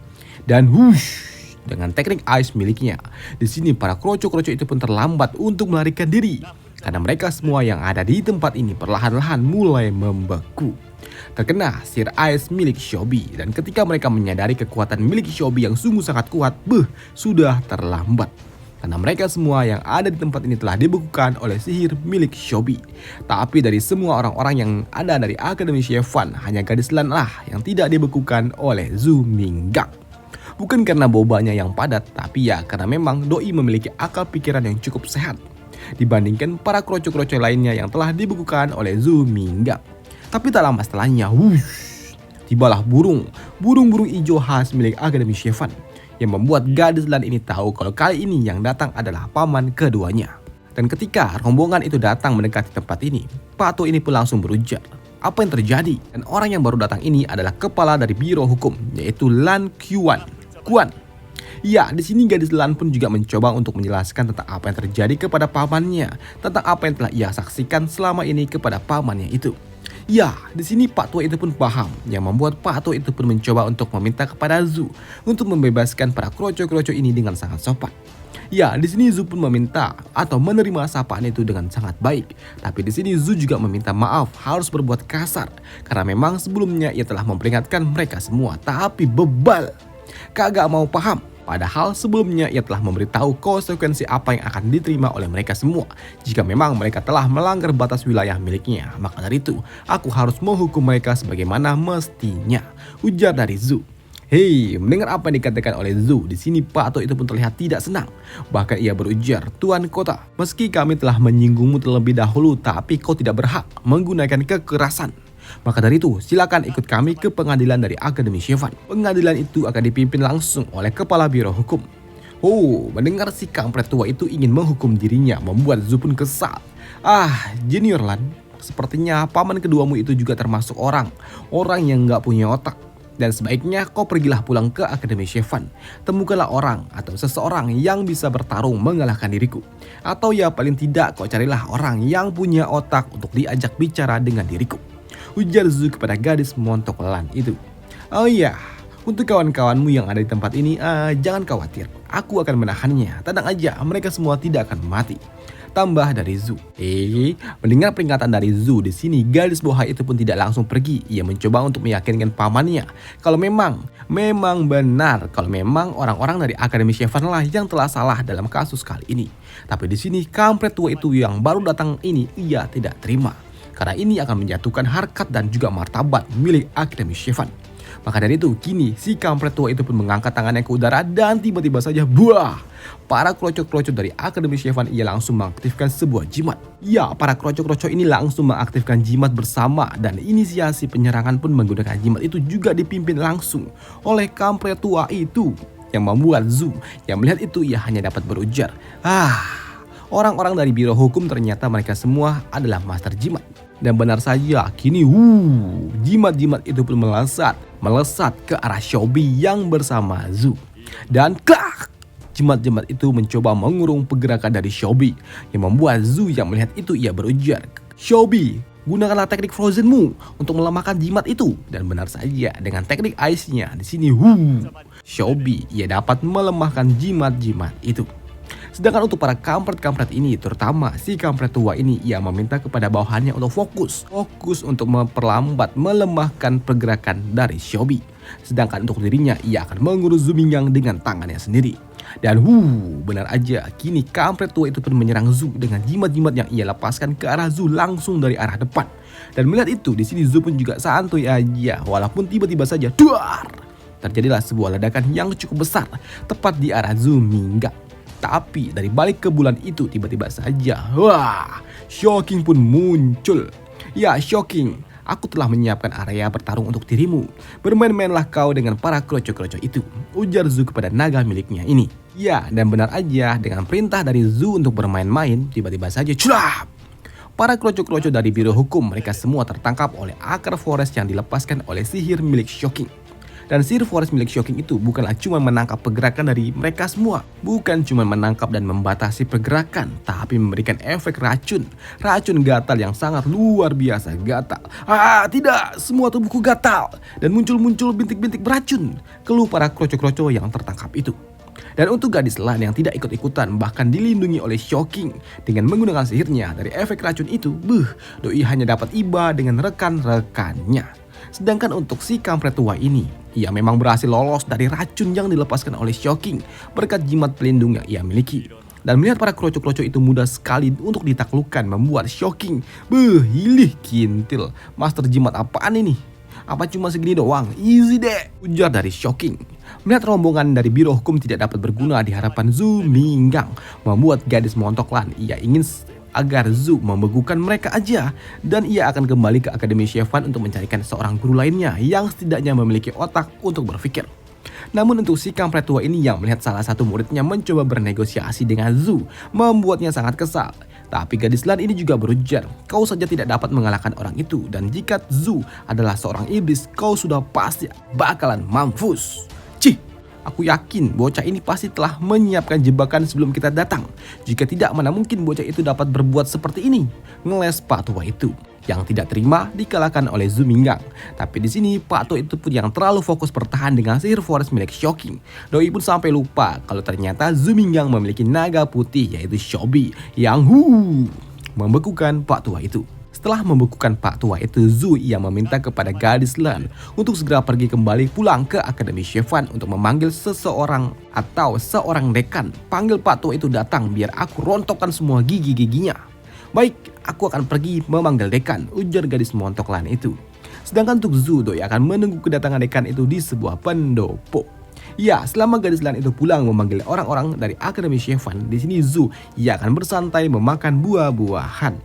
Dan dengan teknik ice miliknya, di sini para kroco-kroco itu pun terlambat untuk melarikan diri. Karena mereka semua yang ada di tempat ini perlahan-lahan mulai membeku. Terkena sihir ice milik Xiaobi, dan ketika mereka menyadari kekuatan milik Xiaobi yang sungguh sangat kuat, sudah terlambat. Karena mereka semua yang ada di tempat ini telah dibekukan oleh sihir milik Shobi. Tapi dari semua orang-orang yang ada dari Akademi Shyefan, hanya gadis Lan lah yang tidak dibekukan oleh Zhu Minggang. Bukan karena bobanya yang padat, tapi ya karena memang doi memiliki akal pikiran yang cukup sehat dibandingkan para kroco-kroco lainnya yang telah dibekukan oleh Zhu Minggang. Tapi tak lama setelahnya, tibalah burung hijau khas milik Akademi Shyefan yang membuat gadis Lan ini tahu kalau kali ini yang datang adalah paman keduanya. Dan ketika rombongan itu datang mendekati tempat ini, Pak Tua ini pun langsung berujar, apa yang terjadi? Dan orang yang baru datang ini adalah kepala dari Biro Hukum, yaitu Lan Kuan. Ya, di sini gadis Lan pun juga mencoba untuk menjelaskan tentang apa yang terjadi kepada pamannya, tentang apa yang telah ia saksikan selama ini kepada pamannya itu. Ya, di sini Pak Tua itu pun paham, yang membuat Pak Tua itu pun mencoba untuk meminta kepada Zhu untuk membebaskan para kroco-kroco ini dengan sangat sopan. Ya, di sini Zhu pun meminta atau menerima sapaan itu dengan sangat baik. Tapi di sini Zhu juga meminta maaf harus berbuat kasar karena memang sebelumnya ia telah memperingatkan mereka semua, tapi bebal, kagak mau paham. Padahal sebelumnya ia telah memberitahu konsekuensi apa yang akan diterima oleh mereka semua jika memang mereka telah melanggar batas wilayah miliknya. Maka dari itu, aku harus menghukum mereka sebagaimana mestinya, ujar dari Zhu. Hei, mendengar apa yang dikatakan oleh Zhu, di sini Pak Tua itu pun terlihat tidak senang. Bahkan ia berujar, Tuan Kota, meski kami telah menyinggungmu terlebih dahulu, tapi kau tidak berhak menggunakan kekerasan. Maka dari itu, silakan ikut kami ke pengadilan dari Akademi Shyefan. Pengadilan itu akan dipimpin langsung oleh Kepala Biro Hukum. Oh, mendengar si kampret tua itu ingin menghukum dirinya membuat Zhu pun kesal. Junior Lan, sepertinya paman keduamu itu juga termasuk orang yang nggak punya otak. Dan sebaiknya kau pergilah pulang ke Akademi Shyefan. Temukanlah orang atau seseorang yang bisa bertarung mengalahkan diriku. Atau ya paling tidak kau carilah orang yang punya otak untuk diajak bicara dengan diriku, ujar Zhu kepada gadis montok Lan itu. Oh iya, untuk kawan-kawanmu yang ada di tempat ini, jangan khawatir, aku akan menahannya. Tenang aja, mereka semua tidak akan mati, tambah dari Zhu. Mendengar peringatan dari Zhu di sini, gadis bohai itu pun tidak langsung pergi. Ia mencoba untuk meyakinkan pamannya kalau memang benar kalau memang orang-orang dari Akademi Shyefan lah yang telah salah dalam kasus kali ini. Tapi di sini kampret tua itu yang baru datang ini ia tidak terima. Karena ini akan menjatuhkan harkat dan juga martabat milik Akademi Shyefan. Maka dari itu, kini si kampret tua itu pun mengangkat tangannya ke udara dan tiba-tiba saja, buah! Para kroco-kroco dari Akademi Shyefan ia langsung mengaktifkan sebuah jimat. Ya, para kroco-kroco ini langsung mengaktifkan jimat bersama dan inisiasi penyerangan pun menggunakan jimat itu juga dipimpin langsung oleh kampret tua itu. Yang membuat Zhu yang melihat itu ia hanya dapat berujar, orang-orang dari Biro Hukum ternyata mereka semua adalah master jimat. Dan benar saja, kini jimat-jimat itu pun melesat ke arah Shobi yang bersama Zhu. Dan klak, jimat-jimat itu mencoba mengurung pergerakan dari Shobi, yang membuat Zhu yang melihat itu ia berujar, Shobi, gunakanlah teknik frozenmu untuk melemahkan jimat itu. Dan benar saja, dengan teknik ice-nya di sini, Shobi ia dapat melemahkan jimat-jimat itu. Sedangkan untuk para kampret-kampret ini, terutama si kampret tua ini, ia meminta kepada bawahannya untuk fokus untuk memperlambat, melemahkan pergerakan dari Shobi. Sedangkan untuk dirinya, ia akan mengurus Zhu Minggang dengan tangannya sendiri. Dan benar aja, kini kampret tua itu pun menyerang Zhu dengan jimat-jimat yang ia lepaskan ke arah Zhu langsung dari arah depan. Dan melihat itu, di sini Zhu pun juga santuy aja, walaupun tiba-tiba saja, terjadilah sebuah ledakan yang cukup besar tepat di arah Zhu Minggang. Tapi dari balik ke bulan itu tiba-tiba saja, Shocking pun muncul. Ya, Shocking, aku telah menyiapkan area bertarung untuk dirimu. Bermain-mainlah kau dengan para kroco-kroco itu, ujar Zhu kepada naga miliknya ini. Ya, dan benar aja, dengan perintah dari Zhu untuk bermain-main, tiba-tiba saja culap. Para kroco-kroco dari Biro Hukum mereka semua tertangkap oleh akar forest yang dilepaskan oleh sihir milik Shocking. Dan sihir forest milik Shocking itu bukanlah cuma menangkap pergerakan dari mereka semua. Bukan cuma menangkap dan membatasi pergerakan, tapi memberikan efek racun gatal yang sangat luar biasa gatal. Tidak, semua tubuhku gatal. Dan muncul bintik-bintik beracun, keluh para kroco-kroco yang tertangkap itu. Dan untuk gadis Lan yang tidak ikut-ikutan bahkan dilindungi oleh Shocking dengan menggunakan sihirnya dari efek racun itu, doi hanya dapat iba dengan rekan-rekannya. Sedangkan untuk si kampret tua ini, ia memang berhasil lolos dari racun yang dilepaskan oleh Shocking berkat jimat pelindung yang ia miliki. Dan melihat para kroco-kroco itu mudah sekali untuk ditaklukkan membuat Shocking. Hilih kintil. Master jimat apaan ini? Apa cuma segini doang? Easy deh, ujar dari Shocking. Melihat rombongan dari Biro Hukum tidak dapat berguna di hadapan Zhu Minggang, membuat gadis Montoklan. Ia ingin agar Zhu membekukan mereka aja, dan ia akan kembali ke Akademi Shyefan untuk mencarikan seorang guru lainnya yang setidaknya memiliki otak untuk berpikir. Namun untuk si kampret tua ini yang melihat salah satu muridnya mencoba bernegosiasi dengan Zhu, membuatnya sangat kesal. Tapi gadis Lan ini juga berujar, kau saja tidak dapat mengalahkan orang itu, dan jika Zhu adalah seorang iblis, kau sudah pasti bakalan mampus. Cih, aku yakin bocah ini pasti telah menyiapkan jebakan sebelum kita datang. Jika tidak, mana mungkin bocah itu dapat berbuat seperti ini? Ngeles Pak Tua itu yang tidak terima dikalahkan oleh Zhu Minggang. Tapi di sini Pak Tua itu pun yang terlalu fokus bertahan dengan sihir forest milik Shocking. Doi pun sampai lupa kalau ternyata Zhu Minggang memiliki naga putih yaitu Shobi yang membekukan Pak Tua itu. Setelah membekukan Pak Tua itu, Zhu ia meminta kepada gadis Lan untuk segera pergi kembali pulang ke Akademi Shyefan untuk memanggil seseorang atau seorang dekan. Panggil Pak Tua itu datang biar aku rontokkan semua gigi-giginya. Baik, aku akan pergi memanggil dekan, ujar gadis Montoklan itu. Sedangkan untuk Zhu, doi akan menunggu kedatangan dekan itu di sebuah pendopo. Ya, selama gadis Lan itu pulang memanggil orang-orang dari Akademi Shyefan, di sini Zhu ia akan bersantai memakan buah-buahan.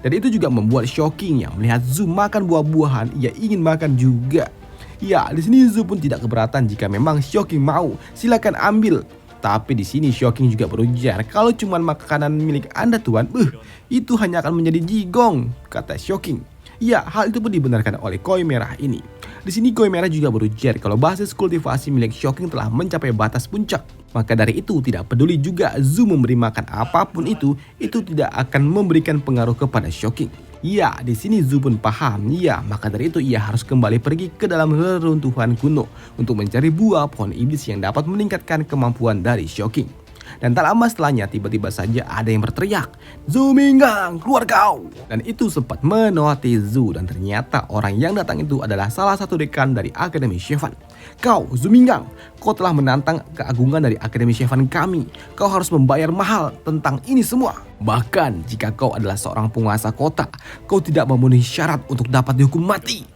Dan itu juga membuat Shocking yang melihat Zhu makan buah-buahan, ia ingin makan juga. Ya, di sini Zhu pun tidak keberatan jika memang Shocking mau, silakan ambil. Tapi di sini Shocking juga berujar, kalau cuma makanan milik Anda tuan, itu hanya akan menjadi jigong, kata Shocking. Ya, hal itu pun dibenarkan oleh Koi Merah ini. Di sini Koi Merah juga berujar kalau basis kultivasi milik Shocking telah mencapai batas puncak. Maka dari itu tidak peduli juga Zhu memberi makan apapun itu tidak akan memberikan pengaruh kepada Shocking. Ya, di sini Zhu pun paham. Ya, maka dari itu ia harus kembali pergi ke dalam reruntuhan kuno untuk mencari buah pohon iblis yang dapat meningkatkan kemampuan dari Shocking. Dan tak lama setelahnya tiba-tiba saja ada yang berteriak, Zhu Minggang, keluar kau! Dan itu sempat menoti Zhu, dan ternyata orang yang datang itu adalah salah satu dekan dari Akademi Shyefan. Kau, Zhu Minggang, kau telah menantang keagungan dari Akademi Shyefan kami. Kau harus membayar mahal tentang ini semua. Bahkan jika kau adalah seorang penguasa kota, kau tidak memenuhi syarat untuk dapat dihukum mati.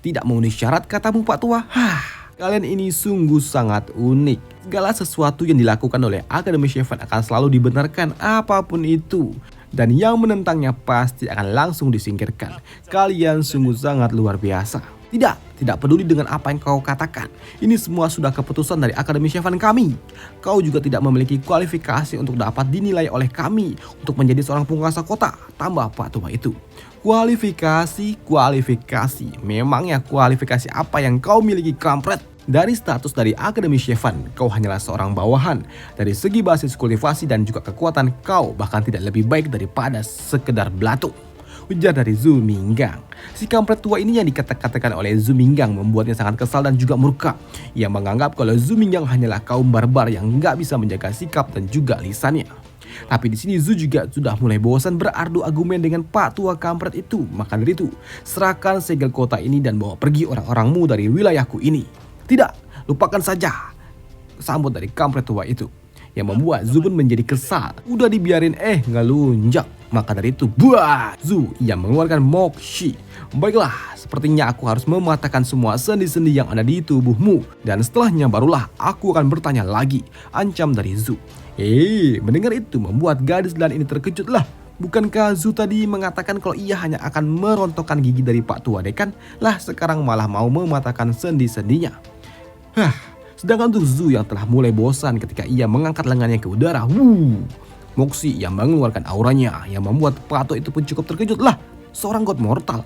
Tidak memenuhi syarat, katamu Pak Tua? Kalian ini sungguh sangat unik. Segala sesuatu yang dilakukan oleh Akademi Shyefan akan selalu dibenarkan apapun itu. Dan yang menentangnya pasti akan langsung disingkirkan. Kalian sungguh sangat luar biasa. Tidak peduli dengan apa yang kau katakan. Ini semua sudah keputusan dari Akademi Shyefan kami. Kau juga tidak memiliki kualifikasi untuk dapat dinilai oleh kami untuk menjadi seorang penguasa kota, tambah Pak Tua itu. Kualifikasi. Memangnya kualifikasi apa yang kau miliki, kampret? Dari status dari Akademi Shyefan, kau hanyalah seorang bawahan. Dari segi basis kultivasi dan juga kekuatan, kau bahkan tidak lebih baik daripada sekedar belatung, ujar dari Zhu Minggang. Si kampret tua ini yang dikata-katakan oleh Zhu Minggang membuatnya sangat kesal dan juga murka. Ia menganggap kalau Zhu Minggang hanyalah kaum barbar yang nggak bisa menjaga sikap dan juga lisannya. Tapi di sini Zhu juga sudah mulai bosan berardu argumen dengan Pak Tua kampret itu. Maka dari itu, serahkan segel kota ini dan bawa pergi orang-orangmu dari wilayahku ini. Tidak, lupakan saja, sambut dari kampret tua itu. Yang membuat Zhu pun menjadi kesal. Udah dibiarin ngelunjak. Maka dari itu, buah, Zhu ia mengeluarkan Moxie. Baiklah, sepertinya aku harus mematahkan semua sendi-sendi yang ada di tubuhmu. Dan setelahnya barulah aku akan bertanya lagi, ancam dari Zhu. Mendengar itu membuat gadis Lan ini terkejut lah. Bukankah Zhu tadi mengatakan kalau ia hanya akan merontokkan gigi dari Pak Tua Dekan? Lah sekarang malah mau mematahkan sendi-sendinya. Sedangkan untuk Zhu yang telah mulai bosan ketika ia mengangkat lengannya ke udara. Moxie yang mengeluarkan auranya yang membuat Pak Tua itu pun cukup terkejut. Lah, seorang god mortal.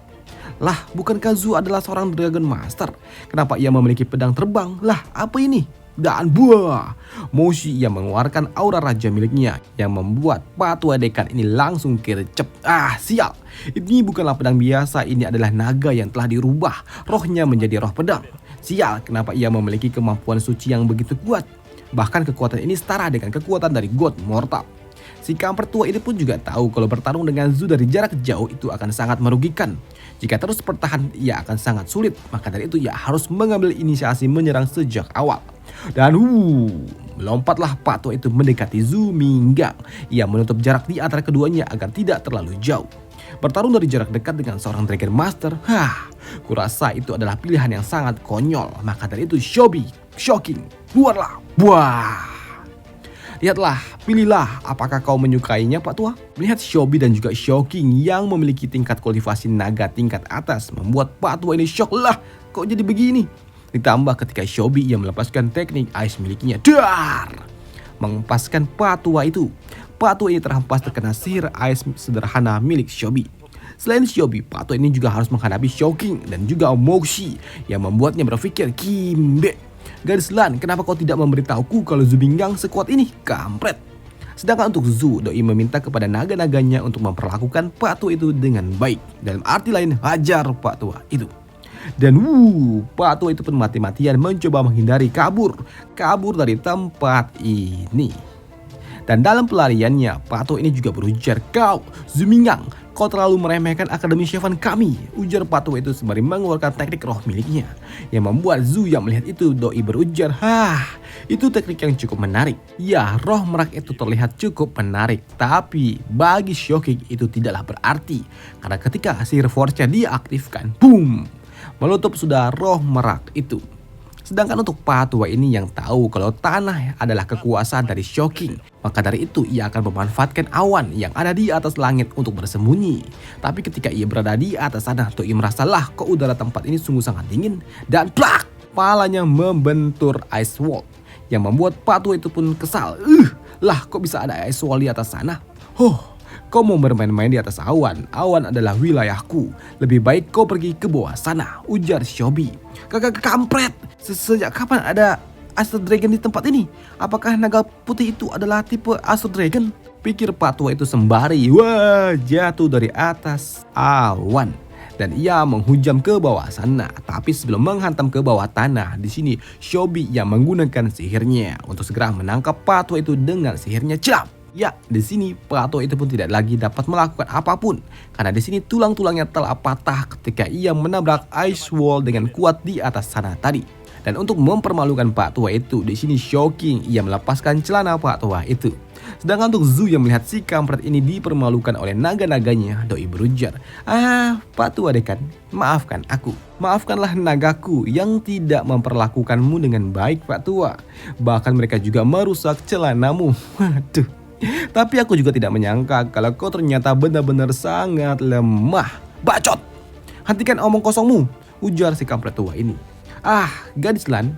Lah, bukankah Zhu adalah seorang Dragon Master? Kenapa ia memiliki pedang terbang? Lah, apa ini? Dan buah, Moxie yang mengeluarkan aura raja miliknya yang membuat Pak Tua Dekan ini langsung gercep. Sial. Ini bukanlah pedang biasa, ini adalah naga yang telah dirubah rohnya menjadi roh pedang. Sial, kenapa ia memiliki kemampuan suci yang begitu kuat? Bahkan kekuatan ini setara dengan kekuatan dari god mortal. Si kampret tua ini pun juga tahu kalau bertarung dengan Zhu dari jarak jauh itu akan sangat merugikan. Jika terus bertahan, ia akan sangat sulit. Maka dari itu ia harus mengambil inisiasi menyerang sejak awal. Dan melompatlah Pak Tua itu mendekati Zhu Minggang. Ia menutup jarak di antara keduanya agar tidak terlalu jauh. Bertarung dari jarak dekat dengan seorang Dragon Master, kurasa itu adalah pilihan yang sangat konyol. Maka dari itu Shobi, Shocking, keluarlah. Wah. Lihatlah, pilihlah apakah kau menyukainya Pak Tua. Melihat Shobi dan juga Shocking yang memiliki tingkat kultivasi naga tingkat atas membuat Pak Tua ini shock lah. Kok jadi begini? Ditambah ketika Shobi yang melepaskan teknik ice miliknya. Dar! Mengempaskan Pak Tua itu. Pak Tua ini terhempas terkena sihir ice sederhana milik Shobi. Selain Shobi, Pak Tua ini juga harus menghadapi Shocking dan juga Moxie yang membuatnya berpikir, Kimbe, gadis Lan, kenapa kau tidak memberitahuku kalau Zhu Minggang sekuat ini? Kampret. Sedangkan untuk Zhu, Doi meminta kepada naga-naganya untuk memperlakukan Pak Tua itu dengan baik. Dalam arti lain, hajar Pak Tua itu. Dan Pak Tua itu pun mati-matian mencoba menghindari kabur dari tempat ini. Dan dalam pelariannya, Pak Tua ini juga berujar, kau, Zhu Minggang, kau terlalu meremehkan Akademi Shyvan kami. Ujar Pak Tua itu sembari mengeluarkan teknik roh miliknya. Yang membuat Zhu yang melihat itu, Doi berujar, itu teknik yang cukup menarik. Ya, roh merak itu terlihat cukup menarik. Tapi bagi Shocking itu tidaklah berarti. Karena ketika sihir force-nya diaktifkan, boom, menutup sudah roh merak itu. Sedangkan untuk Pak Tua ini yang tahu kalau tanah adalah kekuasaan dari Shocking, maka dari itu ia akan memanfaatkan awan yang ada di atas langit untuk bersembunyi. Tapi ketika ia berada di atas sana, Doi merasalah kok udara tempat ini sungguh sangat dingin dan plak, kepalanya membentur ice wall yang membuat Pak Tua itu pun kesal. Lah kok bisa ada ice wall di atas sana? Kau mau bermain-main di atas awan. Awan adalah wilayahku. Lebih baik kau pergi ke bawah sana, ujar Shobi. Kakak kampret. Sejak kapan ada Astro Dragon di tempat ini? Apakah naga putih itu adalah tipe Astro Dragon? Pikir Pak Tua itu sembari jatuh dari atas awan. Dan ia menghujam ke bawah sana. Tapi sebelum menghantam ke bawah tanah, di sini Shobi yang menggunakan sihirnya untuk segera menangkap Pak Tua itu dengan sihirnya. Cap. Ya, di sini Pak Tua itu pun tidak lagi dapat melakukan apapun karena di sini tulang-tulangnya telah patah ketika ia menabrak ice wall dengan kuat di atas sana tadi. Dan untuk mempermalukan Pak Tua itu, di sini Shocking ia melepaskan celana Pak Tua itu. Sedangkan untuk Zhu yang melihat si kampret ini dipermalukan oleh naga-naganya, Doi berujar, Pak Tua Dekan, maafkan aku. Maafkanlah nagaku yang tidak memperlakukanmu dengan baik Pak Tua. Bahkan mereka juga merusak celanamu. Waduh. Tapi aku juga tidak menyangka kalau kau ternyata benar-benar sangat lemah. Bacot! Hentikan omong kosongmu, ujar si kampret tua ini. Gadis Lan,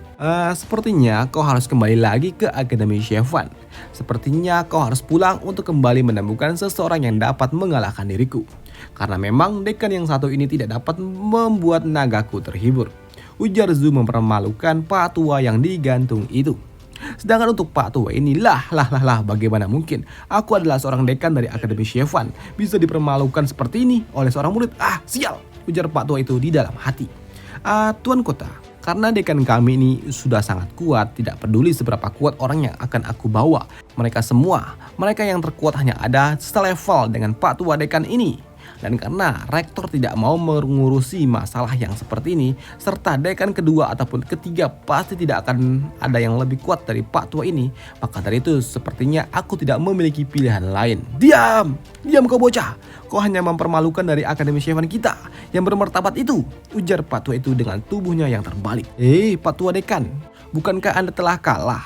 sepertinya kau harus kembali lagi ke Akademi Shyvan. Sepertinya kau harus pulang untuk kembali menemukan seseorang yang dapat mengalahkan diriku. Karena memang dekan yang satu ini tidak dapat membuat nagaku terhibur. Ujar Zhu mempermalukan Pak Tua yang digantung itu. Sedangkan untuk Pak Tua ini, bagaimana mungkin aku adalah seorang dekan dari Akademi Shyvan bisa dipermalukan seperti ini oleh seorang murid. Sial, ujar Pak Tua itu di dalam hati. Tuan Kota, karena dekan kami ini sudah sangat kuat, tidak peduli seberapa kuat orang yang akan aku bawa. Mereka yang terkuat hanya ada selevel dengan Pak Tua dekan ini. Dan karena rektor tidak mau mengurusi masalah yang seperti ini, serta dekan kedua ataupun ketiga pasti tidak akan ada yang lebih kuat dari Pak Tua ini, maka dari itu sepertinya aku tidak memiliki pilihan lain. Diam kau bocah. Kau hanya mempermalukan dari Akademi Shyvan kita yang bermartabat itu, ujar Pak Tua itu dengan tubuhnya yang terbalik. Pak Tua Dekan, bukankah Anda telah kalah?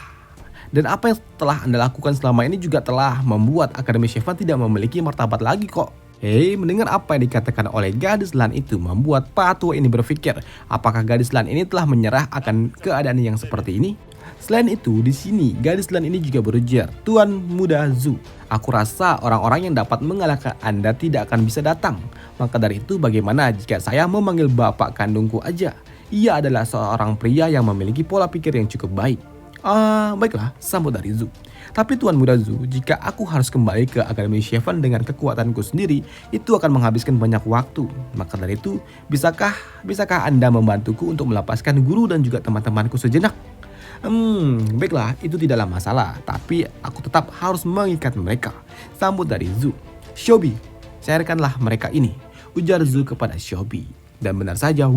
Dan apa yang telah Anda lakukan selama ini juga telah membuat Akademi Shyvan tidak memiliki martabat lagi kok. Mendengar apa yang dikatakan oleh gadis Lan itu membuat Pak Tua ini berpikir, apakah gadis Lan ini telah menyerah akan keadaan yang seperti ini? Selain itu, di sini gadis Lan ini juga berujar, Tuan Muda Zhu, aku rasa orang-orang yang dapat mengalahkan Anda tidak akan bisa datang. Maka dari itu bagaimana jika saya memanggil bapak kandungku aja? Ia adalah seorang pria yang memiliki pola pikir yang cukup baik. Baiklah, sambut dari Zhu. Tapi Tuan Muda Zhu, jika aku harus kembali ke Akademi Shyvan dengan kekuatanku sendiri, itu akan menghabiskan banyak waktu. Maka dari itu, bisakah Anda membantuku untuk melepaskan guru dan juga teman-temanku sejenak? Baiklah, itu tidaklah masalah. Tapi aku tetap harus mengikat mereka. Sambut dari Zhu. Shobi, cairkanlah mereka ini, ujar Zhu kepada Shobi. Dan benar saja,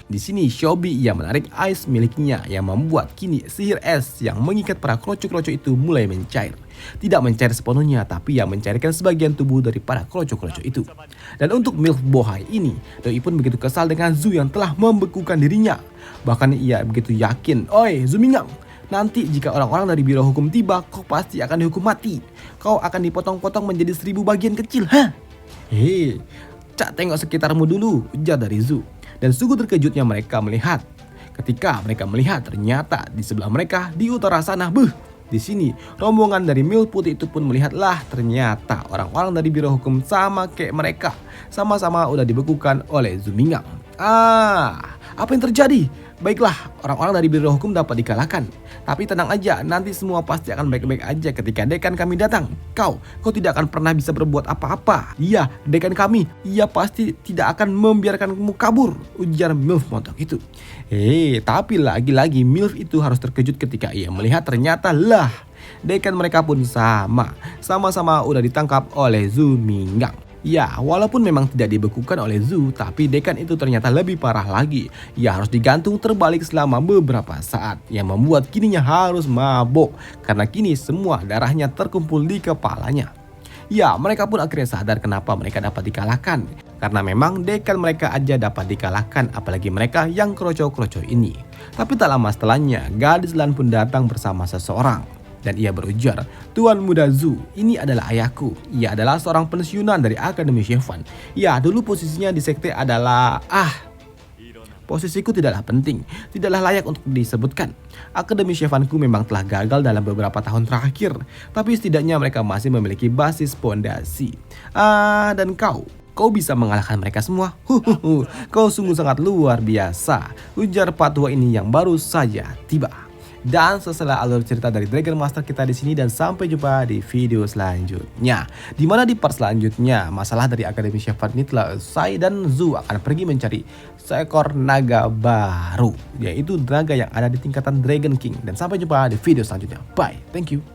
Di sini Shobi ia menarik ais miliknya yang membuat kini sihir es yang mengikat para kroco-kroco itu mulai mencair. Tidak mencair sepenuhnya, tapi ia mencairkan sebagian tubuh dari para kroco-kroco itu. Dan untuk MILF Bohai ini, Doi pun begitu kesal dengan Zu yang telah membekukan dirinya. Bahkan ia begitu yakin, "Oi, Zu Mingang, nanti jika orang-orang dari Biro Hukum tiba, kau pasti akan dihukum mati. Kau akan dipotong-potong menjadi 1000 bagian kecil, hah? Hei, cak tengok sekitarmu dulu," ujar dari Zu. Dan sungguh terkejutnya mereka melihat. Ketika mereka melihat ternyata di sebelah mereka di utara sana, di sini rombongan dari MILF Putih itu pun melihatlah ternyata orang-orang dari Biro Hukum sama kayak mereka. Sama-sama udah dibekukan oleh Zu Mingang. Apa yang terjadi? Baiklah, orang-orang dari Biro Hukum dapat dikalahkan. Tapi tenang aja, nanti semua pasti akan baik-baik aja ketika dekan kami datang. Kau tidak akan pernah bisa berbuat apa-apa. Iya, dekan kami, ia pasti tidak akan membiarkanmu kabur, ujar MILF montok itu. Tapi lagi-lagi MILF itu harus terkejut ketika ia melihat ternyata lah, dekan mereka pun sama-sama udah ditangkap oleh Zu Mingang. Ya, walaupun memang tidak dibekukan oleh Zu, tapi dekan itu ternyata lebih parah lagi. Ia harus digantung terbalik selama beberapa saat, yang membuat kininya harus mabuk, karena kini semua darahnya terkumpul di kepalanya. Ya, mereka pun akhirnya sadar kenapa mereka dapat dikalahkan. Karena memang dekan mereka aja dapat dikalahkan, apalagi mereka yang kroco-kroco ini. Tapi tak lama setelahnya, gadis Lan pun datang bersama seseorang. Dan ia berujar, "Tuan Muda Zu, ini adalah ayahku. Ia adalah seorang pensiunan dari Akademi Shyefan. Ya, dulu posisinya di sekte adalah... posisiku tidaklah penting, tidaklah layak untuk disebutkan. Akademi Syefanku memang telah gagal dalam beberapa tahun terakhir, tapi setidaknya mereka masih memiliki basis pondasi. Dan kau bisa mengalahkan mereka semua. Kau sungguh sangat luar biasa," ujar Patua ini yang baru saja tiba. Dan setelah alur cerita dari Dragon Master kita di sini, dan sampai jumpa di video selanjutnya. Dimana di part selanjutnya masalah dari Akademi Shyefan ini telah selesai dan Zu akan pergi mencari seekor naga baru, yaitu naga yang ada di tingkatan Dragon King. Dan sampai jumpa di video selanjutnya. Bye, thank you.